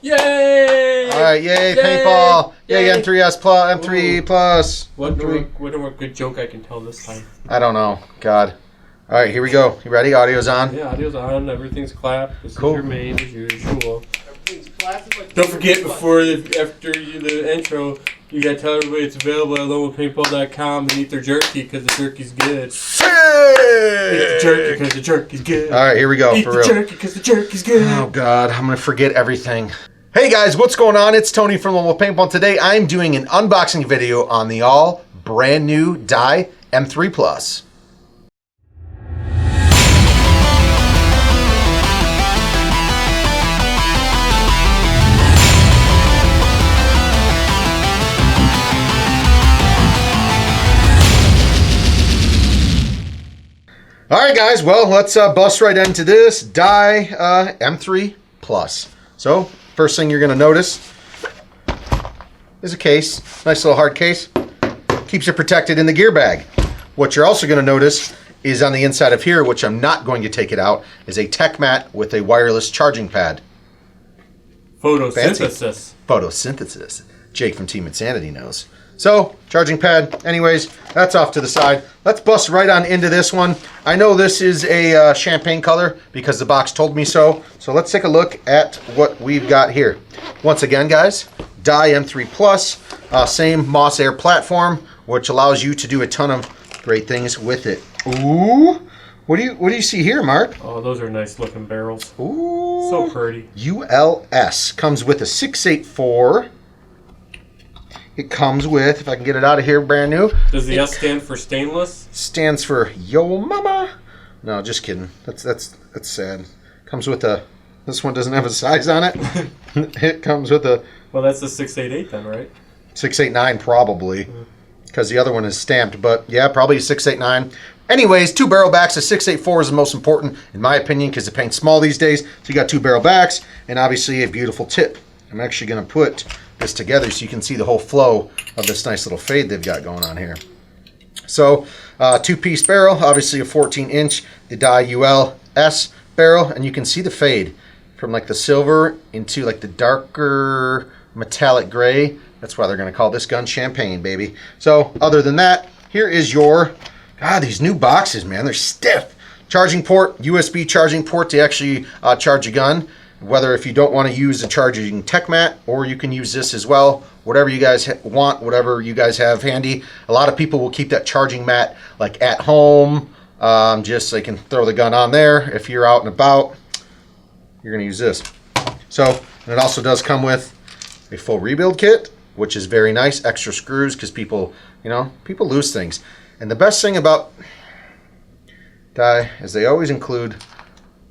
Yay! All right, yay, paintball. Yay, M3S plus, M3 plus. Wonder what good joke I can tell this time. I don't know. God. All right, here we go. You ready? Audio's on? Yeah, audio's on. Everything's clapped. This Cool. is your main as usual. Everything's classic. Like Don't forget after the intro, you gotta tell everybody it's available at lomopaintball.com and eat their jerky because the jerky's good. Eat the jerky because the jerky's good. All right, here we go. Eat for the real. jerky because the jerky's good. Oh God, I'm gonna forget everything. Hey guys, what's going on? It's Tony from Lomo Paintball. Today I'm doing an unboxing video on the all brand new Dye M3 Plus. All right, guys. Well, let's bust right into this Dye M3 Plus. So, first thing you're going to notice is a case. Nice little hard case. Keeps it protected in the gear bag. What you're also going to notice is on the inside of here, which I'm not going to take it out, is a tech mat with a wireless charging pad. Photosynthesis. Photosynthesis. Jake from Team Insanity knows. So, charging pad. Anyways, that's off to the side. Let's bust right on into this one. I know this is a champagne color because the box told me so. So let's take a look at what we've got here. Once again, guys, Dye M3 Plus, same MOS Air platform, which allows you to do a ton of great things with it. Ooh, what do you see here, Mark? Oh, those are nice looking barrels. Ooh, So pretty. ULS comes with a 684. It comes with, if I can get it out of here, brand new. Does the S stand for stainless? Stands for Yo Mama. No, just kidding. That's sad. Comes with a. This one doesn't have a size on it. It comes with a. Well, that's the 688 then, right? 689 probably, because the other one is stamped. But yeah, probably a 689. Anyways, two barrel backs. A 684 is the most important, in my opinion, because the paint's small these days. So you got two barrel backs, and obviously a beautiful tip. I'm actually going to put this together so you can see the whole flow of this nice little fade they've got going on here. So, two-piece barrel, obviously a 14-inch, the Dye ULS barrel, and you can see the fade from like the silver into like the darker metallic gray. That's why they're going to call this gun champagne, baby. So, other than that, here is your, God, these new boxes, man, they're stiff. Charging port, USB charging port to actually charge a gun. Whether if you don't want to use a charging tech mat, or you can use this as well, whatever you guys want, whatever you guys have handy. A lot of people will keep that charging mat like at home, just so they can throw the gun on there. If you're out and about, you're going to use this. So, and it also does come with a full rebuild kit, which is very nice. Extra screws, because people, people lose things. And the best thing about Dye is they always include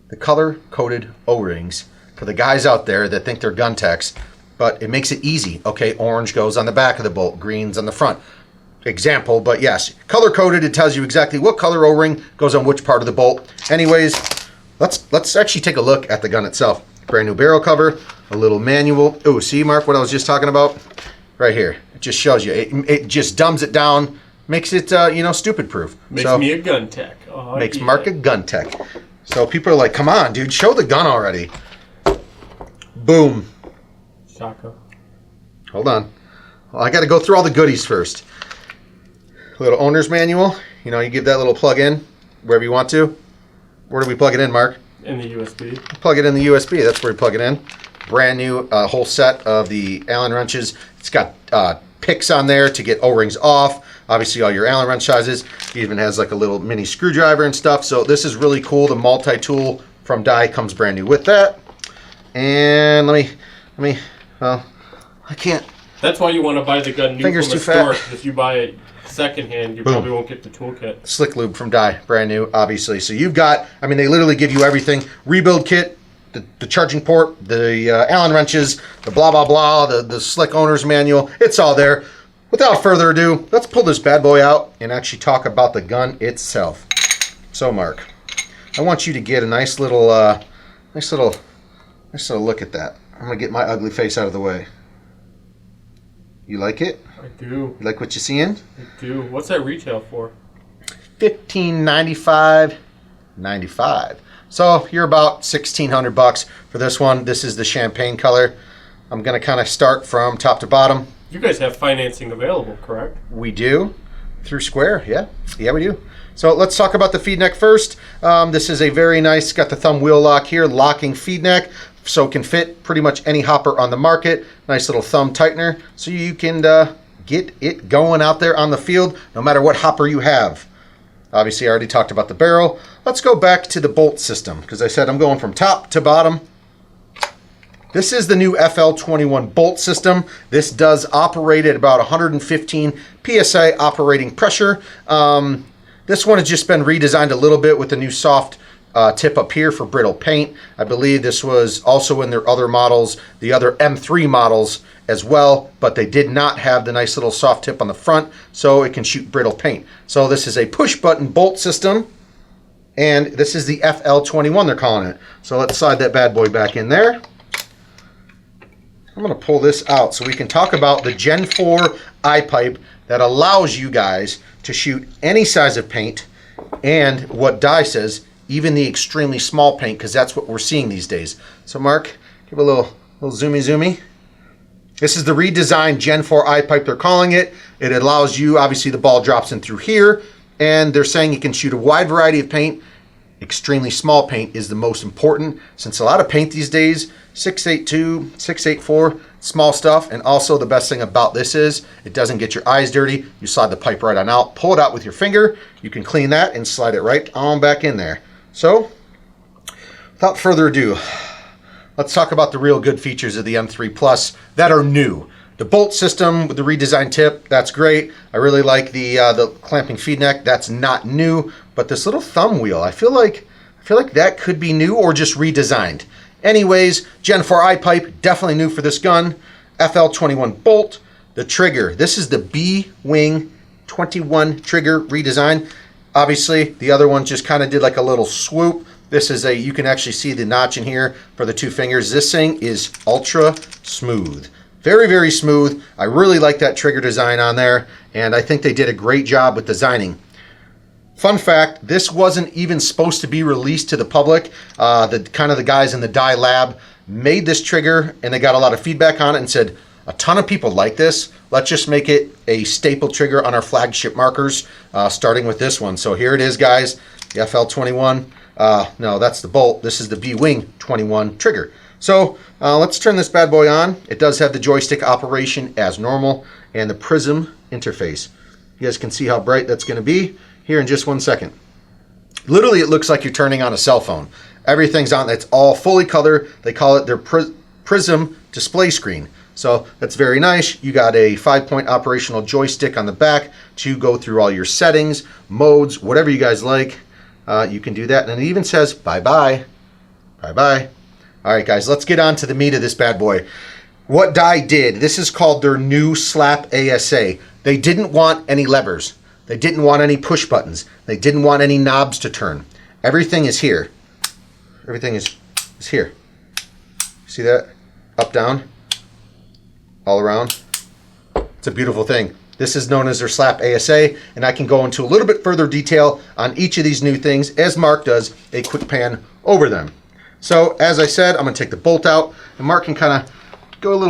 the color-coded O-rings for the guys out there that think they're gun techs, but it makes it easy. Okay, orange goes on the back of the bolt, green's on the front. Example, but yes, color-coded, it tells you exactly what color O-ring goes on which part of the bolt. Anyways, let's actually take a look at the gun itself. Brand new barrel cover, a little manual. Oh, see, Mark, what I was just talking about? Right here. It just shows you. It just dumbs it down, makes it, stupid-proof. Makes me a gun tech. Oh, makes yeah. Mark a gun tech. So people are like, come on, dude, show the gun already. Boom. Shaka. Hold on. Well, I got to go through all the goodies first. Little owner's manual. You give that little plug in wherever you want to. Where do we plug it in, Mark? In the USB. Plug it in the USB. That's where we plug it in. Brand new whole set of the Allen wrenches. It's got picks on there to get O-rings off. Obviously, all your Allen wrench sizes. It even has like a little mini screwdriver and stuff. So this is really cool. The multi-tool from Dye comes brand new with that. And well, I can't. That's why you want to buy the gun new Fingers from a too fat. store. If you buy it secondhand, you probably won't get the toolkit. Slick lube from Dye, brand new, obviously. So you've got, they literally give you everything. Rebuild kit, the charging port, the Allen wrenches, the blah, blah, blah, the slick owner's manual. It's all there. Without further ado, let's pull this bad boy out and actually talk about the gun itself. So, Mark, I want you to get a nice little look at that. I'm going to get my ugly face out of the way. You like it? I do. You like what you're seeing? I do. What's that retail for? $15.95. So you're about $1,600 for this one. This is the champagne color. I'm going to kind of start from top to bottom. You guys have financing available, correct? We do. Through Square, yeah. Yeah, we do. So let's talk about the feed neck first. This is a very nice, got the thumb wheel lock here, locking feed neck, so it can fit pretty much any hopper on the market. Nice little thumb tightener, so you can get it going out there on the field, no matter what hopper you have. Obviously, I already talked about the barrel. Let's go back to the bolt system, because I said I'm going from top to bottom. This is the new FL21 bolt system. This does operate at about 115 PSI operating pressure. This one has just been redesigned a little bit with the new soft tip up here for brittle paint. I believe this was also in their other models, the other M3 models as well, but they did not have the nice little soft tip on the front, so it can shoot brittle paint. So this is a push button bolt system, and this is the FL21 they're calling it. So let's slide that bad boy back in there. I'm going to pull this out so we can talk about the Gen 4 eye pipe that allows you guys to shoot any size of paint, and what Dye says, even the extremely small paint, because that's what we're seeing these days. So Mark, give a little zoomy. This is the redesigned Gen 4 eye pipe they're calling it. It allows you, obviously the ball drops in through here, and they're saying you can shoot a wide variety of paint. Extremely small paint is the most important, since a lot of paint these days, 682, 684, small stuff. And also the best thing about this is it doesn't get your eyes dirty. You slide the pipe right on out, pull it out with your finger. You can clean that and slide it right on back in there. So without further ado, let's talk about the real good features of the M3 Plus that are new. The bolt system with the redesigned tip, that's great. I really like the clamping feed neck. That's not new, but this little thumb wheel, I feel like that could be new or just redesigned. Anyways, Gen 4 eye pipe, definitely new for this gun. FL21 bolt. The trigger, this is the BWing21 trigger redesign. Obviously, the other one just kind of did like a little swoop. This is you can actually see the notch in here for the 2 fingers. This thing is ultra smooth. Very, very smooth. I really like that trigger design on there, and I think they did a great job with designing. Fun fact, this wasn't even supposed to be released to the public. The guys in the Dye lab made this trigger, and they got a lot of feedback on it and said, a ton of people like this. Let's just make it a staple trigger on our flagship markers, starting with this one. So here it is, guys, the FL21. No, that's the bolt. This is the BWing21 trigger. So let's turn this bad boy on. It does have the joystick operation as normal and the prism interface. You guys can see how bright that's going to be here in just 1 second. Literally, it looks like you're turning on a cell phone. Everything's on. It's all fully color. They call it their prism display screen. So that's very nice. You got a 5-point operational joystick on the back to go through all your settings, modes, whatever you guys like. You can do that. And it even says bye-bye. Bye-bye. All right, guys, let's get on to the meat of this bad boy. What Dye did, this is called their new slap ASA. They didn't want any levers. They didn't want any push buttons. They didn't want any knobs to turn. Everything is here. Everything is here. See that? Up, down, all around. It's a beautiful thing. This is known as their slap ASA, and I can go into a little bit further detail on each of these new things as Mark does a quick pan over them. So as I said, I'm going to take the bolt out, and Mark can kind of go a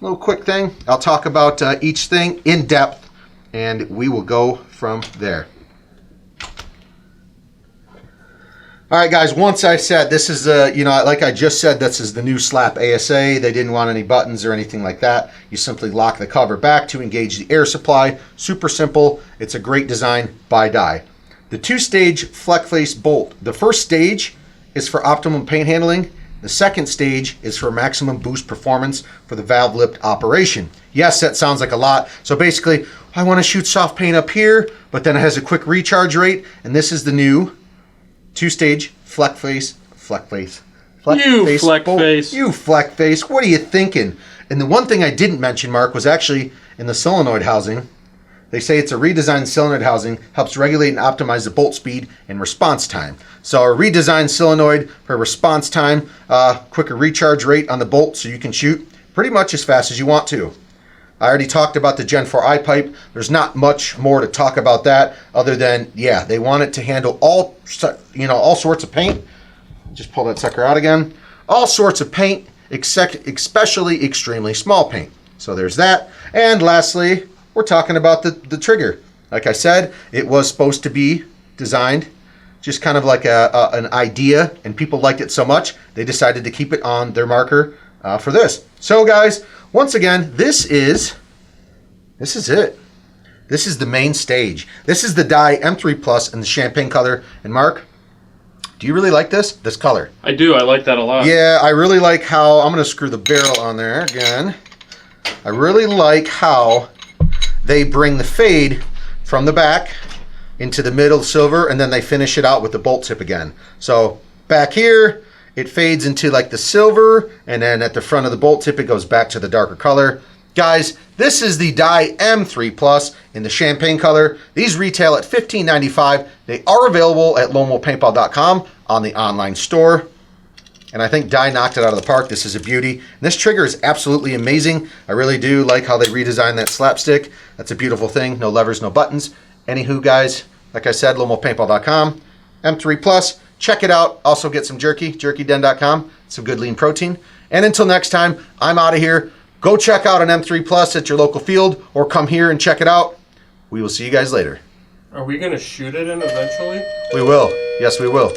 little quick thing. I'll talk about each thing in depth, and we will go from there. All right, guys, once I said this is like I just said, this is the new slap ASA. They didn't want any buttons or anything like that. You simply lock the cover back to engage the air supply. Super simple. It's a great design by Dye. The 2-stage flex face bolt. The first stage is for optimum paint handling. The second stage is for maximum boost performance for the valve lift operation. Yes, that sounds like a lot. So basically, I want to shoot soft paint up here, but then it has a quick recharge rate, and this is the new 2-stage flex face. You flex face. What are you thinking? And the one thing I didn't mention, Mark, was actually in the solenoid housing. They say it's a redesigned solenoid housing, helps regulate and optimize the bolt speed and response time. So a redesigned solenoid for response time, quicker recharge rate on the bolt, so you can shoot pretty much as fast as you want to. I already talked about the Gen 4 eye pipe. There's not much more to talk about that other than, yeah, they want it to handle all sorts of paint. Just pull that sucker out again. All sorts of paint especially extremely small paint. So there's that. And lastly, we're talking about the trigger. Like I said, it was supposed to be designed just kind of like an idea, and people liked it so much, they decided to keep it on their marker for this. So guys, once again, this is it. This is the main stage. This is the Dye M3 Plus in the champagne color. And Mark, do you really like this color? I do. I like that a lot. Yeah, I really like how, I'm going to screw the barrel on there again. I really like how they bring the fade from the back into the middle silver, and then they finish it out with the bolt tip again. So back here, it fades into like the silver, and then at the front of the bolt tip, it goes back to the darker color. Guys, this is the Dye M3 Plus in the champagne color. These retail at $15.95. They are available at lonewoolpaintball.com on the online store. And I think Dye knocked it out of the park. This is a beauty. And this trigger is absolutely amazing. I really do like how they redesigned that slapstick. That's a beautiful thing. No levers, no buttons. Anywho, guys, like I said, lonewoolpaintball.com. M3 Plus, check it out. Also get some jerky, jerkyden.com. Some good lean protein. And until next time, I'm out of here. Go check out an M3 Plus at your local field, or come here and check it out. We will see you guys later. Are we going to shoot it in eventually? We will. Yes, we will.